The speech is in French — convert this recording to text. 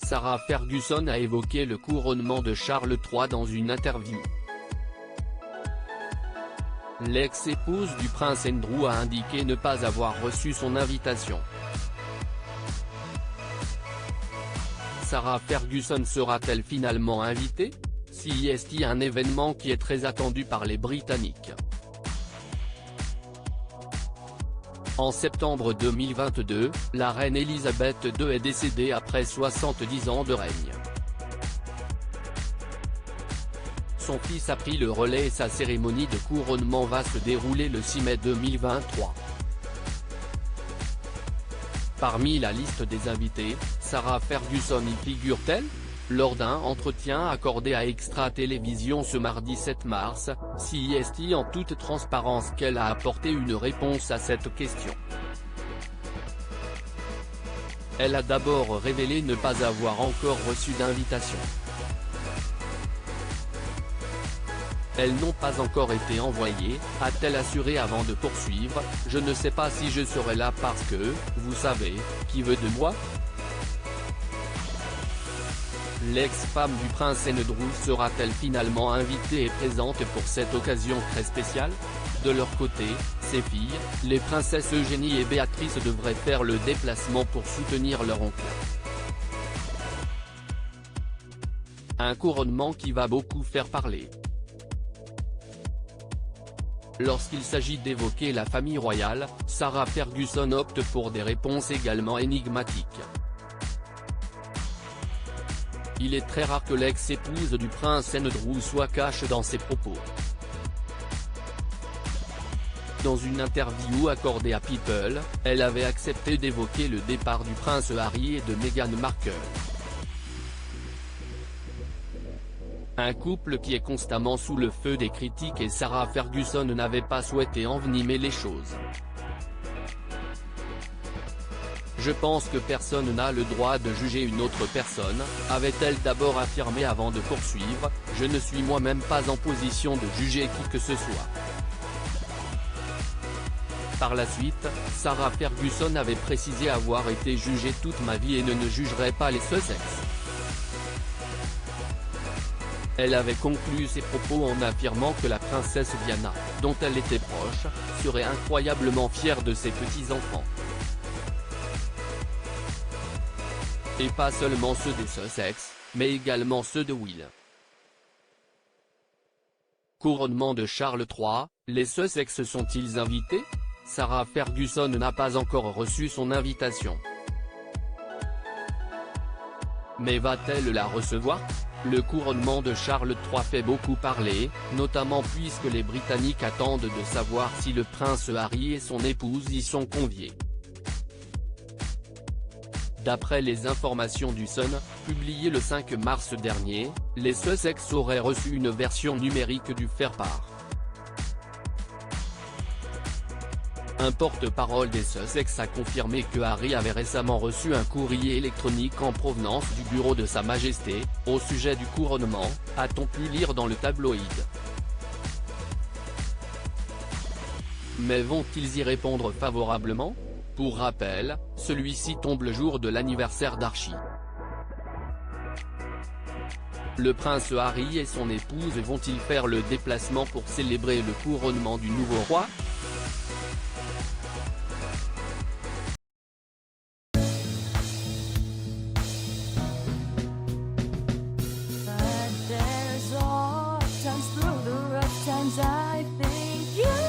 Sarah Ferguson a évoqué le couronnement de Charles III dans une interview. L'ex-épouse du prince Andrew a indiqué ne pas avoir reçu son invitation. Sarah Ferguson sera-t-elle finalement invitée? C'est un événement qui est très attendu par les Britanniques. En septembre 2022, la reine Elisabeth II est décédée après 70 ans de règne. Son fils a pris le relais et sa cérémonie de couronnement va se dérouler le 6 mai 2023. Parmi la liste des invités, Sarah Ferguson y figure-t-elle? Lors d'un entretien accordé à Extra Télévision ce mardi 7 mars, c'est en toute transparence qu'elle a apporté une réponse à cette question. Elle a d'abord révélé ne pas avoir encore reçu d'invitation. Elles n'ont pas encore été envoyées, a-t-elle assuré avant de poursuivre, je ne sais pas si je serai là parce que, vous savez, qui veut de moi? L'ex-femme du prince Andrew sera-t-elle finalement invitée et présente pour cette occasion très spéciale? De leur côté, ses filles, les princesses Eugénie et Béatrice devraient faire le déplacement pour soutenir leur oncle. Un couronnement qui va beaucoup faire parler. Lorsqu'il s'agit d'évoquer la famille royale, Sarah Ferguson opte pour des réponses également énigmatiques. Il est très rare que l'ex-épouse du prince Andrew soit cash dans ses propos. Dans une interview accordée à People, elle avait accepté d'évoquer le départ du prince Harry et de Meghan Markle. Un couple qui est constamment sous le feu des critiques et Sarah Ferguson n'avait pas souhaité envenimer les choses. Je pense que personne n'a le droit de juger une autre personne, avait-elle d'abord affirmé avant de poursuivre, je ne suis moi-même pas en position de juger qui que ce soit. Par la suite, Sarah Ferguson avait précisé avoir été jugée toute ma vie et ne jugerait pas les Sussex. Elle avait conclu ses propos en affirmant que la princesse Diana, dont elle était proche, serait incroyablement fière de ses petits-enfants. Et pas seulement ceux des Sussex, mais également ceux de Will. Couronnement de Charles III, les Sussex sont-ils invités? Sarah Ferguson n'a pas encore reçu son invitation. Mais va-t-elle la recevoir? Le couronnement de Charles III fait beaucoup parler, notamment puisque les Britanniques attendent de savoir si le prince Harry et son épouse y sont conviés. D'après les informations du Sun, publiées le 5 mars dernier, les Sussex auraient reçu une version numérique du faire-part. Un porte-parole des Sussex a confirmé que Harry avait récemment reçu un courrier électronique en provenance du bureau de Sa Majesté, au sujet du couronnement, a-t-on pu lire dans le tabloïd. Mais vont-ils y répondre favorablement? Pour rappel, celui-ci tombe le jour de l'anniversaire d'Archie. Le prince Harry et son épouse vont-ils faire le déplacement pour célébrer le couronnement du nouveau roi? I think you